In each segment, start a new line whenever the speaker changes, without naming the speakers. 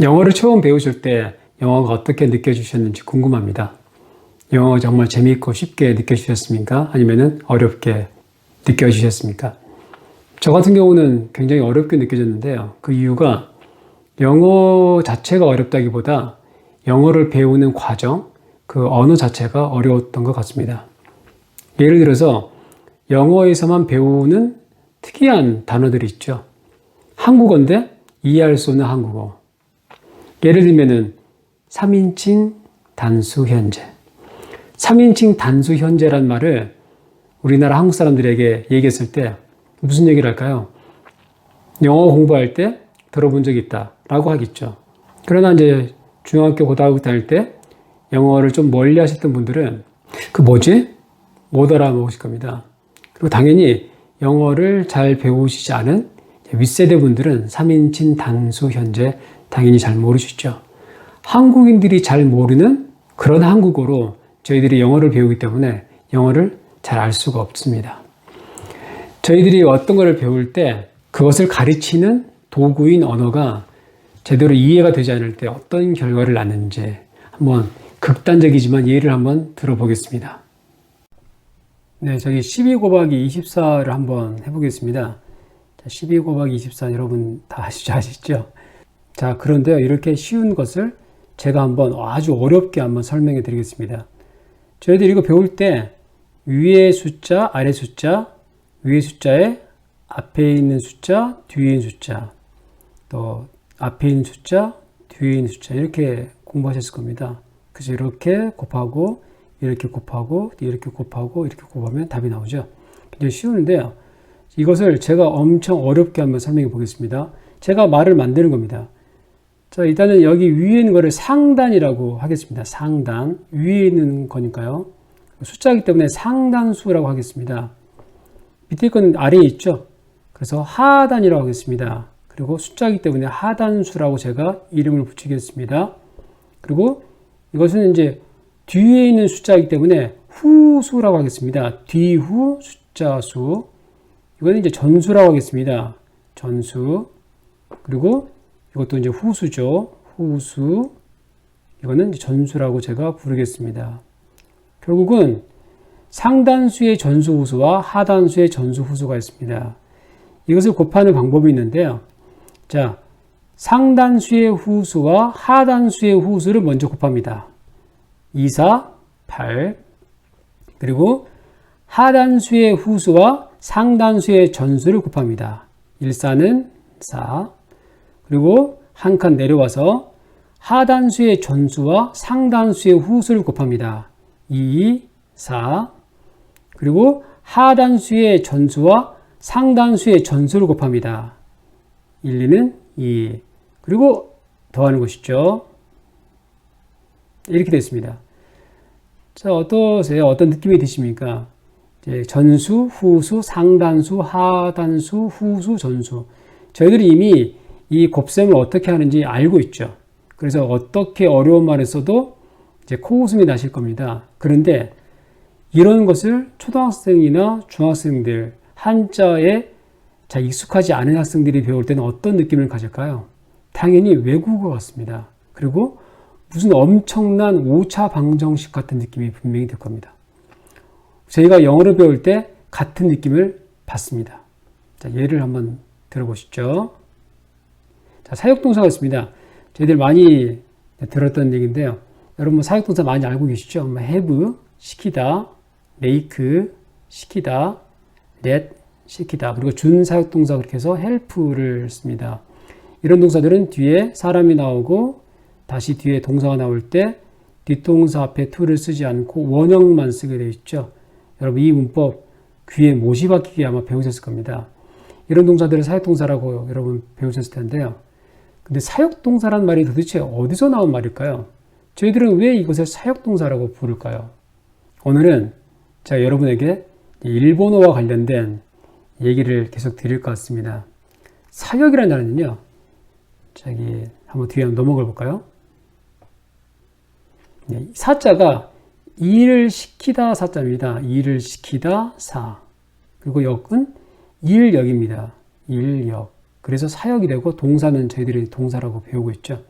영어를 처음 배우실 때 영어가 어떻게 느껴지셨는지 궁금합니다. 영어가 정말 재미있고 쉽게 느껴지셨습니까? 아니면 어렵게 느껴지셨습니까? 저 같은 경우는 굉장히 어렵게 느껴졌는데요. 그 이유가 영어 자체가 어렵다기보다 영어를 배우는 과정, 그 언어 자체가 어려웠던 것 같습니다. 예를 들어서 영어에서만 배우는 특이한 단어들이 있죠. 한국어인데 이해할 수 없는 한국어. 예를 들면은 3인칭 단수 현재. 3인칭 단수 현재란 말을 우리나라 한국 사람들에게 얘기했을 때 무슨 얘기를 할까요? 영어 공부할 때 들어본 적이 있다 라고 하겠죠. 그러나 이제 중학교, 고등학교 다닐 때 영어를 좀 멀리 하셨던 분들은 그 뭐지? 못 알아먹으실 겁니다. 그리고 당연히 영어를 잘 배우시지 않은 윗세대 분들은 3인칭 단수 현재 당연히 잘 모르시죠. 한국인들이 잘 모르는 그런 한국어로 저희들이 영어를 배우기 때문에 영어를 잘 알 수가 없습니다. 저희들이 어떤 것을 배울 때 그것을 가르치는 도구인 언어가 제대로 이해가 되지 않을 때 어떤 결과를 낳는지 한번 극단적이지만 예를 한번 들어보겠습니다. 네, 저기 12 곱하기 24를 한번 해보겠습니다. 12 곱하기 24 여러분 다 아시죠? 자, 그런데요, 이렇게 쉬운 것을 제가 한번 아주 어렵게 한번 설명해 드리겠습니다. 저희들이 이거 배울 때 위에 숫자, 아래 숫자, 위에 숫자에 앞에 있는 숫자, 뒤에 있는 숫자, 또 앞에 있는 숫자, 뒤에 있는 숫자 이렇게 공부하셨을 겁니다. 그래서 이렇게 곱하고 이렇게 곱하고 이렇게 곱하고 이렇게 곱하면 답이 나오죠. 굉장히 쉬운데요. 이것을 제가 엄청 어렵게 한번 설명해 보겠습니다. 제가 말을 만드는 겁니다. 자, 일단은 여기 위에 있는 거를 상단이라고 하겠습니다. 상단. 위에 있는 거니까요. 숫자이기 때문에 상단수라고 하겠습니다. 밑에 거는 아래에 있죠. 그래서 하단이라고 하겠습니다. 그리고 숫자이기 때문에 하단수라고 제가 이름을 붙이겠습니다. 그리고 이것은 이제 뒤에 있는 숫자이기 때문에 후수라고 하겠습니다. 뒤후 숫자수. 이거는 이제 전수라고 하겠습니다. 전수. 그리고 이것도 이제 후수죠. 후수. 이거는 이제 전수라고 제가 부르겠습니다. 결국은 상단수의 전수 후수와 하단수의 전수 후수가 있습니다. 이것을 곱하는 방법이 있는데요. 자, 상단수의 후수와 하단수의 후수를 먼저 곱합니다. 2, 4, 8. 그리고 하단수의 후수와 상단수의 전수를 곱합니다. 1, 4는 4. 그리고 한 칸 내려와서 하단수의 전수와 상단수의 후수를 곱합니다. 2, 4. 그리고 하단수의 전수와 상단수의 전수를 곱합니다. 1, 2는 2. 그리고 더하는 것이죠. 이렇게 됐습니다. 자, 어떠세요? 어떤 느낌이 드십니까? 이제 전수, 후수, 상단수, 하단수, 후수, 전수. 저희들이 이미 이 곱셈을 어떻게 하는지 알고 있죠. 그래서 어떻게 어려운 말을 써도 이제 코웃음이 나실 겁니다. 그런데 이런 것을 초등학생이나 중학생들, 한자에 잘 익숙하지 않은 학생들이 배울 때는 어떤 느낌을 가질까요? 당연히 외국어 같습니다. 그리고 무슨 엄청난 5차 방정식 같은 느낌이 분명히 들 겁니다. 저희가 영어를 배울 때 같은 느낌을 받습니다. 자, 예를 한번 들어보시죠. 자, 사역동사가 있습니다. 저희들 많이 들었던 얘기인데요. 여러분 사역동사 많이 알고 계시죠? have, 시키다, make, 시키다, let, 시키다. 그리고 준사역동사 그렇게 해서 help를 씁니다. 이런 동사들은 뒤에 사람이 나오고 다시 뒤에 동사가 나올 때 뒷동사 앞에 to를 쓰지 않고 원형만 쓰게 되어 있죠. 여러분 이 문법 귀에 못이 박히게 아마 배우셨을 겁니다. 이런 동사들을 사역동사라고 여러분 배우셨을 텐데요. 근데 사역동사란 말이 도대체 어디서 나온 말일까요? 저희들은 왜 이것을 사역동사라고 부를까요? 오늘은 제가 여러분에게 일본어와 관련된 얘기를 계속 드릴 것 같습니다. 사역이라는 단어는요. 저기 한번 뒤에 한번 넘어가 볼까요? 네, 사자가 일을 시키다 사자입니다. 일을 시키다 사. 그리고 역은 일역입니다. 일역. 그래서 사역이 되고 동사는 저희들이 동사라고 배우고 있죠.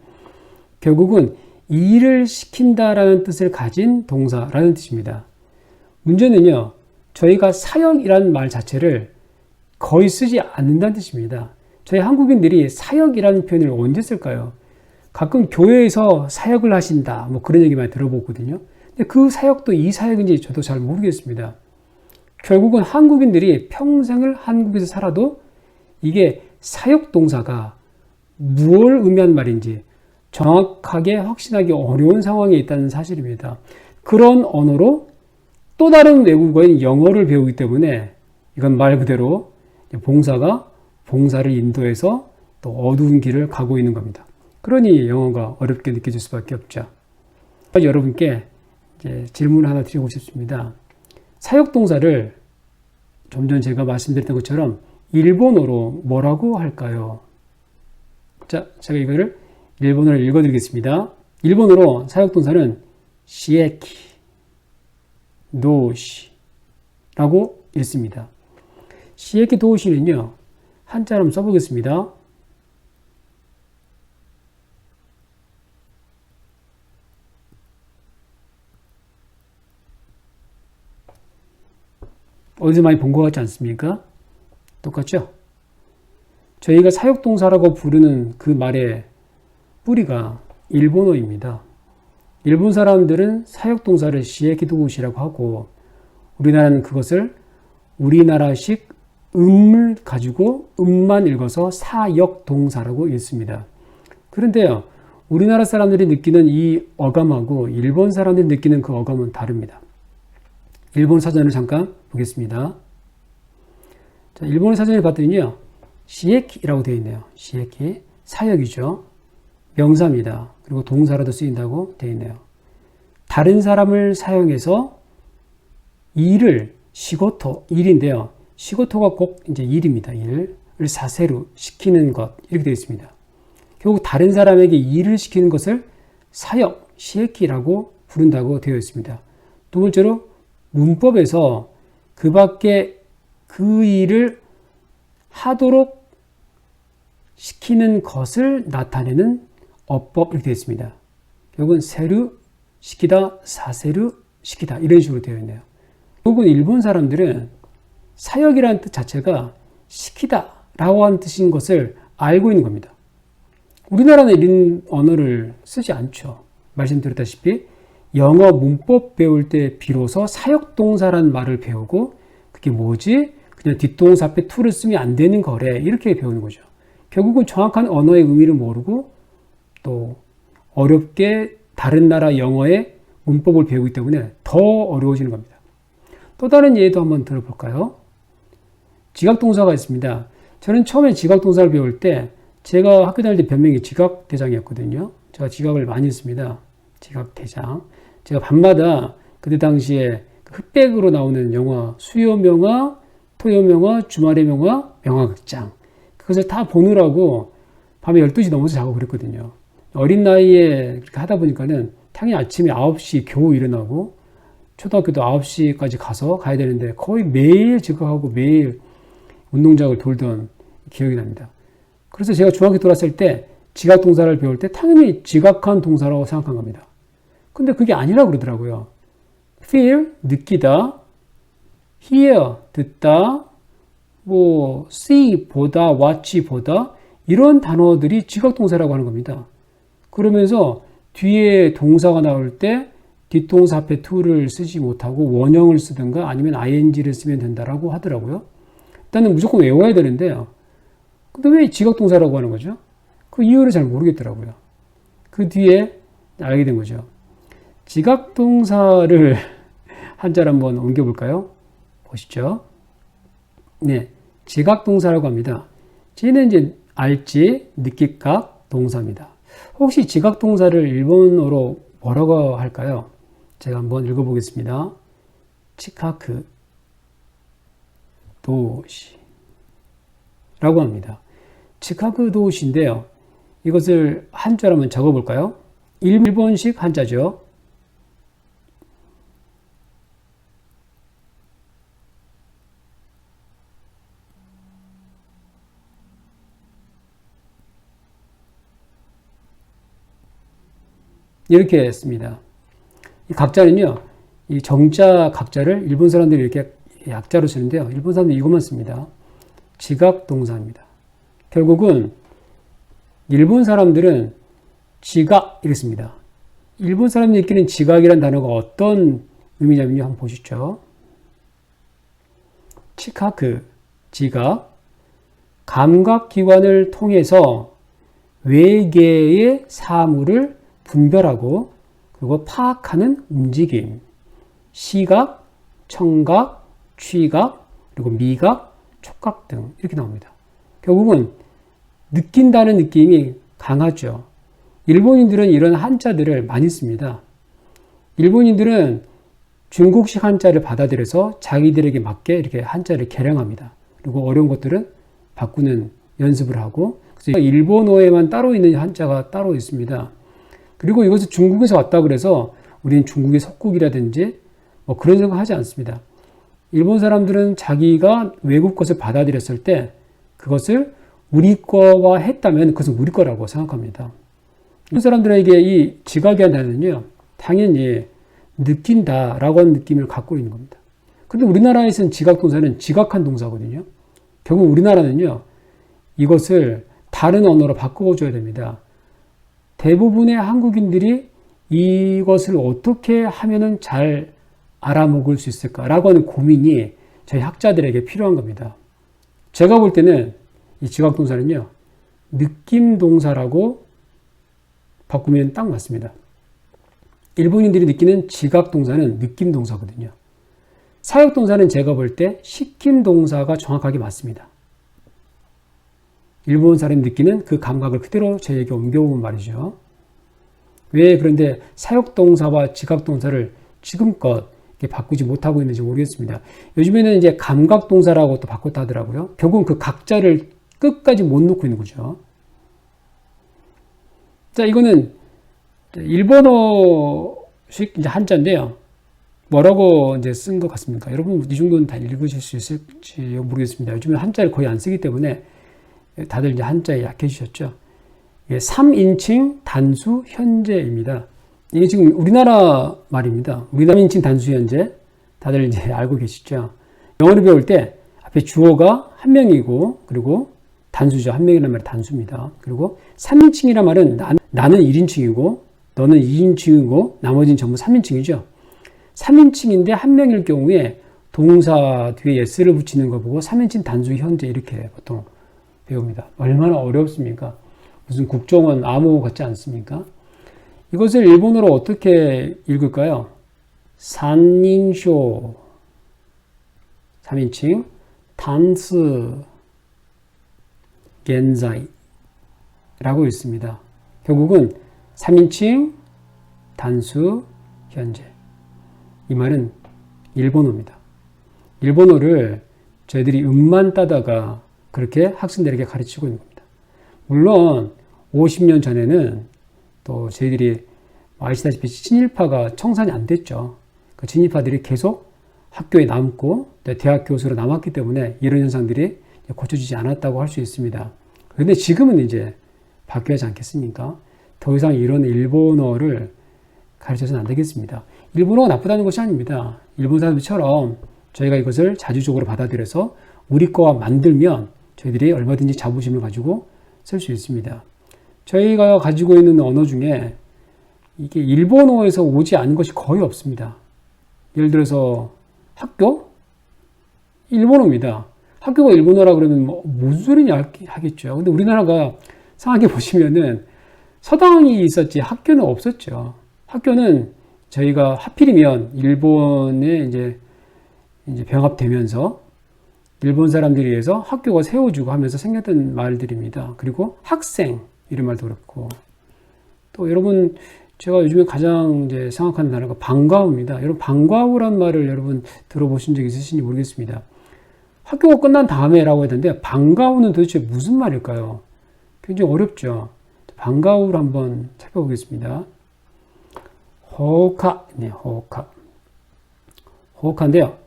결국은 일을 시킨다라는 뜻을 가진 동사라는 뜻입니다. 문제는요, 저희가 사역이라는 말 자체를 거의 쓰지 않는다는 뜻입니다. 저희 한국인들이 사역이라는 표현을 언제 쓸까요? 가끔 교회에서 사역을 하신다, 뭐 그런 얘기 많이 들어보거든요. 근데 그 사역도 이 사역인지 저도 잘 모르겠습니다. 결국은 한국인들이 평생을 한국에서 살아도 이게 사역 동사가 무엇을 의미하는 말인지 정확하게 확신하기 어려운 상황에 있다는 사실입니다. 그런 언어로 또 다른 외국어인 영어를 배우기 때문에 이건 말 그대로 봉사가 봉사를 인도해서 또 어두운 길을 가고 있는 겁니다. 그러니 영어가 어렵게 느껴질 수밖에 없죠. 여러분께 이제 질문을 하나 드리고 싶습니다. 사역 동사를 좀 전 제가 말씀드렸던 것처럼 일본어로 뭐라고 할까요? 자, 제가 이거를 일본어로 읽어드리겠습니다. 일본어로 사역 동사는 시에키, 도시라고 읽습니다. 시에키 도시는요, 한자로 한번 써보겠습니다. 어디서 많이 본 것 같지 않습니까? 똑같죠? 저희가 사역동사라고 부르는 그 말의 뿌리가 일본어입니다. 일본 사람들은 사역동사를 시에키도시라고 하고 우리나라는 그것을 우리나라식 음을 가지고 음만 읽어서 사역동사라고 읽습니다. 그런데요, 우리나라 사람들이 느끼는 이 어감하고 일본 사람들이 느끼는 그 어감은 다릅니다. 일본 사전을 잠깐 보겠습니다. 자, 일본 사전을 봤더니요, 시에키라고 되어 있네요. 시에키, 사역이죠. 명사입니다. 그리고 동사라도 쓰인다고 되어 있네요. 다른 사람을 사용해서 일을, 시고토, 일인데요. 시고토가 꼭 이제 일입니다. 일을 사세로 시키는 것, 이렇게 되어 있습니다. 결국 다른 사람에게 일을 시키는 것을 사역, 시에키라고 부른다고 되어 있습니다. 두 번째로 문법에서 그 밖에 그 일을 하도록 시키는 것을 나타내는 어법, 이렇게 되어 있습니다. 결국은 세르, 시키다, 사세르, 시키다, 이런 식으로 되어 있네요. 결국은 일본 사람들은 사역이라는 뜻 자체가 시키다 라고 하는 뜻인 것을 알고 있는 겁니다. 우리나라는 이런 언어를 쓰지 않죠. 말씀드렸다시피 영어 문법 배울 때 비로소 사역동사라는 말을 배우고 그게 뭐지? 그냥 뒷동사 앞에 to를 쓰면 안 되는 거래. 이렇게 배우는 거죠. 결국은 정확한 언어의 의미를 모르고 또 어렵게 다른 나라 영어의 문법을 배우기 때문에 더 어려워지는 겁니다. 또 다른 예도 한번 들어볼까요? 지각동사가 있습니다. 저는 처음에 지각동사를 배울 때 제가 학교 다닐 때 별명이 지각대장이었거든요. 제가 지각을 많이 했습니다. 지각대장. 제가 밤마다 그때 당시에 흑백으로 나오는 영화, 수요명화, 토요명화, 주말의 명화, 명화극장. 그것을 다 보느라고 밤에 12시 넘어서 자고 그랬거든요. 어린 나이에 그렇게 하다 보니까는 당연히 아침에 9시 겨우 일어나고 초등학교도 9시까지 가야 되는데 거의 매일 지각하고 매일 운동장을 돌던 기억이 납니다. 그래서 제가 중학교 들어왔을 때 지각 동사를 배울 때 당연히 지각한 동사라고 생각한 겁니다. 근데 그게 아니라고 그러더라고요. feel, 느끼다, hear, 듣다, 뭐 see, 보다, watch, 보다 이런 단어들이 지각 동사라고 하는 겁니다. 그러면서 뒤에 동사가 나올 때 뒷동사 앞에 to를 쓰지 못하고 원형을 쓰든가 아니면 ing를 쓰면 된다라고 하더라고요. 일단은 무조건 외워야 되는데요. 근데 왜 지각동사라고 하는 거죠? 그 이유를 잘 모르겠더라고요. 그 뒤에 알게 된 거죠. 지각동사를 한자로 한번 옮겨볼까요? 보시죠. 네, 지각동사라고 합니다. 지는 이제 알지, 느끼각 동사입니다. 혹시 지각동사를 일본어로 뭐라고 할까요? 제가 한번 읽어보겠습니다. 치카크 도시 라고 합니다. 치카크 도시인데요. 이것을 한자로 한번 적어볼까요? 일본식 한자죠. 이렇게 씁니다. 이 각자는요, 이 정자 각자를 일본 사람들이 이렇게 약자로 쓰는데요. 일본 사람들이 이것만 씁니다. 지각동사입니다. 결국은 일본 사람들은 지각 이렇게 씁니다. 일본 사람들이 느끼는 지각이라는 단어가 어떤 의미냐면요. 한번 보시죠. 치카크, 지각, 감각기관을 통해서 외계의 사물을 분별하고 그리고 파악하는 움직임, 시각, 청각, 취각, 그리고 미각, 촉각 등 이렇게 나옵니다. 결국은 느낀다는 느낌이 강하죠. 일본인들은 이런 한자들을 많이 씁니다. 일본인들은 중국식 한자를 받아들여서 자기들에게 맞게 이렇게 한자를 개량합니다. 그리고 어려운 것들은 바꾸는 연습을 하고, 그래서 일본어에만 따로 있는 한자가 따로 있습니다. 그리고 이것을 중국에서 왔다 그래서 우리는 중국의 속국이라든지 뭐 그런 생각 하지 않습니다. 일본 사람들은 자기가 외국 것을 받아들였을 때 그것을 우리 거와 했다면 그것은 우리 거라고 생각합니다. 이 사람들에게 이 지각이라는 단어는요, 당연히 느낀다라고 하는 느낌을 갖고 있는 겁니다. 그런데 우리나라에서는 지각동사는 지각한 동사거든요. 결국 우리나라는요, 이것을 다른 언어로 바꿔줘야 됩니다. 대부분의 한국인들이 이것을 어떻게 하면은 잘 알아먹을 수 있을까라고 하는 고민이 저희 학자들에게 필요한 겁니다. 제가 볼 때는 이 지각동사는요, 느낌동사라고 바꾸면 딱 맞습니다. 일본인들이 느끼는 지각동사는 느낌동사거든요. 사역동사는 제가 볼 때 시킴동사가 정확하게 맞습니다. 일본 사람이 느끼는 그 감각을 그대로 저에게 옮겨오면 말이죠. 왜 그런데 사역동사와 지각동사를 지금껏 이렇게 바꾸지 못하고 있는지 모르겠습니다. 요즘에는 이제 감각동사라고 또 바꿨다 하더라고요. 결국은 그 각자를 끝까지 못 놓고 있는 거죠. 자, 이거는 일본어식 이제 한자인데요. 뭐라고 이제 쓴 것 같습니까? 여러분 이 정도는 다 읽으실 수 있을지 모르겠습니다. 요즘에 한자를 거의 안 쓰기 때문에 다들 이제 한자에 약해지셨죠. 이게 3인칭 단수 현재입니다. 이게 지금 우리나라 말입니다. 우리나라 3인칭 단수 현재 다들 이제 알고 계시죠. 영어를 배울 때 앞에 주어가 한 명이고 그리고 단수죠. 한 명이라는 말이 단수입니다. 그리고 3인칭이란 말은 나는 1인칭이고 너는 2인칭이고 나머지는 전부 3인칭이죠. 3인칭인데 한 명일 경우에 동사 뒤에 s를 붙이는 거 보고 3인칭 단수 현재 이렇게 보통 배웁니다. 얼마나 어렵습니까? 무슨 국정원 암호 같지 않습니까? 이것을 일본어로 어떻게 읽을까요? 산인쇼 3인칭 단스 겐자이 라고 있습니다. 결국은 3인칭 단수 현재. 이 말은 일본어입니다. 일본어를 저희들이 음만 따다가 그렇게 학생들에게 가르치고 있는 겁니다. 물론 50년 전에는 또 저희들이 아시다시피 친일파가 청산이 안 됐죠. 그 친일파들이 계속 학교에 남고 대학 교수로 남았기 때문에 이런 현상들이 고쳐지지 않았다고 할 수 있습니다. 그런데 지금은 이제 바뀌어야 하지 않겠습니까? 더 이상 이런 일본어를 가르쳐서는 안 되겠습니다. 일본어가 나쁘다는 것이 아닙니다. 일본 사람들처럼 저희가 이것을 자주적으로 받아들여서 우리 거와 만들면 저희들이 얼마든지 자부심을 가지고 쓸 수 있습니다. 저희가 가지고 있는 언어 중에 이게 일본어에서 오지 않은 것이 거의 없습니다. 예를 들어서 학교? 일본어입니다. 학교가 일본어라 그러면 뭐 무슨 소리냐 하겠죠. 근데 우리나라가 생각해 보시면은 서당이 있었지 학교는 없었죠. 학교는 저희가 하필이면 일본에 이제 병합되면서 일본 사람들에 의해서 학교가 세워지고 하면서 생겼던 말들입니다. 그리고 학생 이런 말도 그렇고 또 여러분 제가 요즘에 가장 이제 생각하는 단어가 방과후입니다. 여러분 방과후란 말을 여러분 들어보신 적 있으신지 모르겠습니다. 학교가 끝난 다음에라고 했는데 방과후는 도대체 무슨 말일까요? 굉장히 어렵죠. 방과후를 한번 살펴보겠습니다. 호카, 네, 호카. 호카인데요.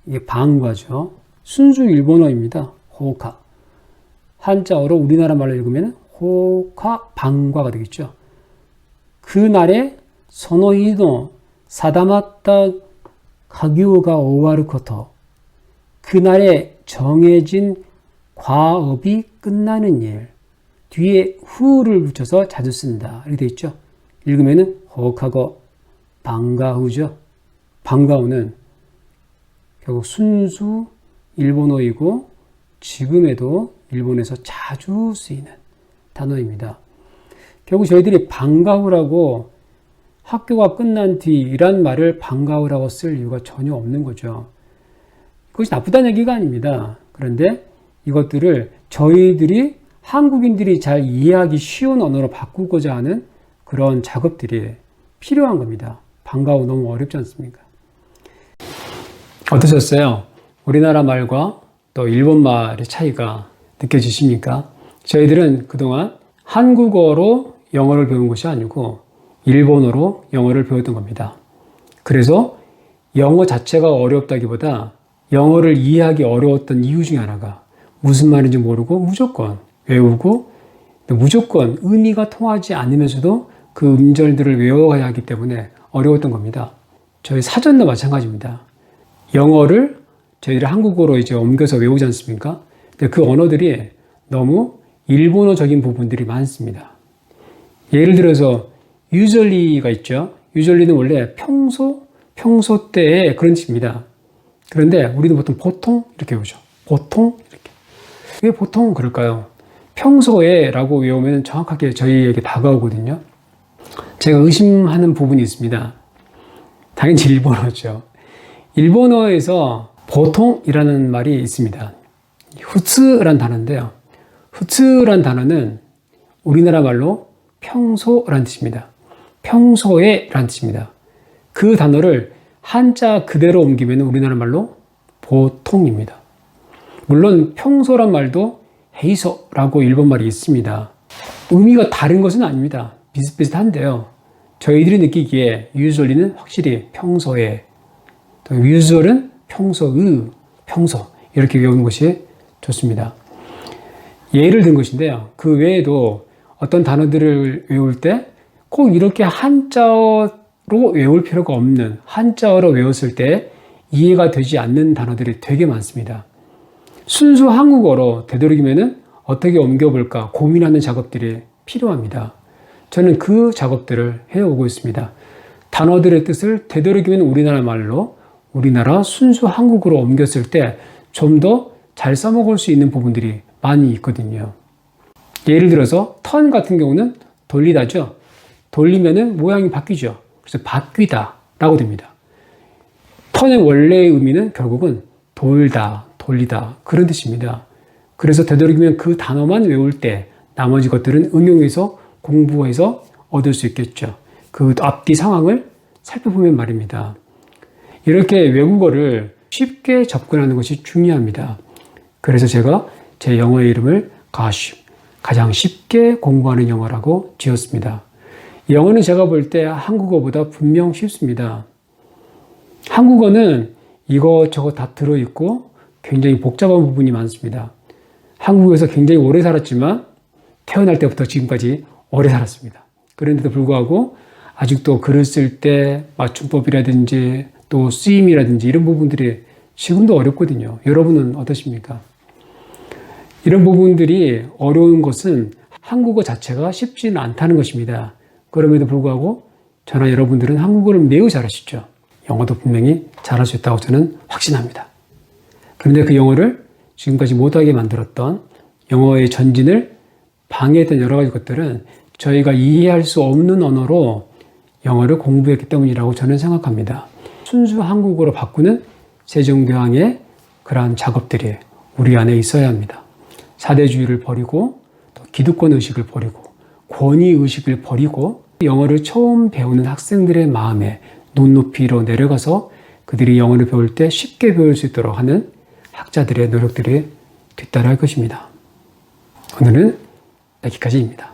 이게 방과죠. 순수 일본어입니다. 호카. 한자어로 우리나라 말로 읽으면 호카 방과가 되겠죠. 그날의 その日の定まった家業が終わること、그날에 정해진 과업이 끝나는 일, 뒤에 후를 붙여서 자주 쓴다. 이렇게 되어 있죠. 읽으면은 호하고 방과후죠. 방과후는 결국 순수 일본어이고 지금에도 일본에서 자주 쓰이는 단어입니다. 결국 저희들이 방과후라고 학교가 끝난 뒤이란 말을 방과후라고 쓸 이유가 전혀 없는 거죠. 그것이 나쁘다는 얘기가 아닙니다. 그런데 이것들을 저희들이 한국인들이 잘 이해하기 쉬운 언어로 바꾸고자 하는 그런 작업들이 필요한 겁니다. 방과후 너무 어렵지 않습니까? 어떠셨어요? 우리나라 말과 또 일본 말의 차이가 느껴지십니까? 저희들은 그동안 한국어로 영어를 배운 것이 아니고 일본어로 영어를 배웠던 겁니다. 그래서 영어 자체가 어렵다기보다 영어를 이해하기 어려웠던 이유 중에 하나가 무슨 말인지 모르고 무조건 외우고 무조건 의미가 통하지 않으면서도 그 음절들을 외워가야 하기 때문에 어려웠던 겁니다. 저희 사전도 마찬가지입니다. 영어를 저희들이 한국어로 이제 옮겨서 외우지 않습니까? 근데 그 언어들이 너무 일본어적인 부분들이 많습니다. 예를 들어서 usually가 있죠. usually는 원래 평소 때의 그런 뜻입니다. 그런데 우리는 보통 이렇게 외우죠. 보통 이렇게. 왜 보통 그럴까요? 평소에 라고 외우면 정확하게 저희에게 다가오거든요. 제가 의심하는 부분이 있습니다. 당연히 일본어죠. 일본어에서 보통이라는 말이 있습니다. 후츠라는 단어인데요. 후츠라는 단어는 우리나라 말로 평소라는 뜻입니다. 평소에라는 뜻입니다. 그 단어를 한자 그대로 옮기면 우리나라 말로 보통입니다. 물론 평소란 말도 헤이소라고 일본 말이 있습니다. 의미가 다른 것은 아닙니다. 비슷비슷한데요. 저희들이 느끼기에 usually는 확실히 평소에, 또 usual은 평소 이렇게 외우는 것이 좋습니다. 예를 든 것인데요. 그 외에도 어떤 단어들을 외울 때 꼭 이렇게 한자어로 외울 필요가 없는, 한자어로 외웠을 때 이해가 되지 않는 단어들이 되게 많습니다. 순수 한국어로 되도록이면 어떻게 옮겨볼까 고민하는 작업들이 필요합니다. 저는 그 작업들을 해오고 있습니다. 단어들의 뜻을 되도록이면 우리나라 말로, 우리나라 순수 한국어로 옮겼을 때 좀 더 잘 써먹을 수 있는 부분들이 많이 있거든요. 예를 들어서 턴 같은 경우는 돌리다죠. 돌리면은 모양이 바뀌죠. 그래서 바뀌다 라고 됩니다. 턴의 원래의 의미는 결국은 돌다, 돌리다 그런 뜻입니다. 그래서 되도록이면 그 단어만 외울 때 나머지 것들은 응용해서 공부해서 얻을 수 있겠죠. 그 앞뒤 상황을 살펴보면 말입니다. 이렇게 외국어를 쉽게 접근하는 것이 중요합니다. 그래서 제가 제 영어의 이름을 가장 쉽게 공부하는 영어라고 지었습니다. 영어는 제가 볼 때 한국어보다 분명 쉽습니다. 한국어는 이것저것 다 들어있고 굉장히 복잡한 부분이 많습니다. 한국에서 굉장히 오래 살았지만 태어날 때부터 지금까지 오래 살았습니다. 그런데도 불구하고 아직도 글을 쓸 때 맞춤법이라든지 또 쓰임이라든지 이런 부분들이 지금도 어렵거든요. 여러분은 어떠십니까? 이런 부분들이 어려운 것은 한국어 자체가 쉽지는 않다는 것입니다. 그럼에도 불구하고 저나 여러분들은 한국어를 매우 잘하시죠. 영어도 분명히 잘할 수 있다고 저는 확신합니다. 그런데 그 영어를 지금까지 못하게 만들었던 영어의 전진을 방해했던 여러 가지 것들은 저희가 이해할 수 없는 언어로 영어를 공부했기 때문이라고 저는 생각합니다. 순수 한국어로 바꾸는 세종대왕의 그러한 작업들이 우리 안에 있어야 합니다. 사대주의를 버리고 또 기득권 의식을 버리고 권위 의식을 버리고 영어를 처음 배우는 학생들의 마음에 눈높이로 내려가서 그들이 영어를 배울 때 쉽게 배울 수 있도록 하는 학자들의 노력들이 뒤따라할 것입니다. 오늘은 여기까지입니다.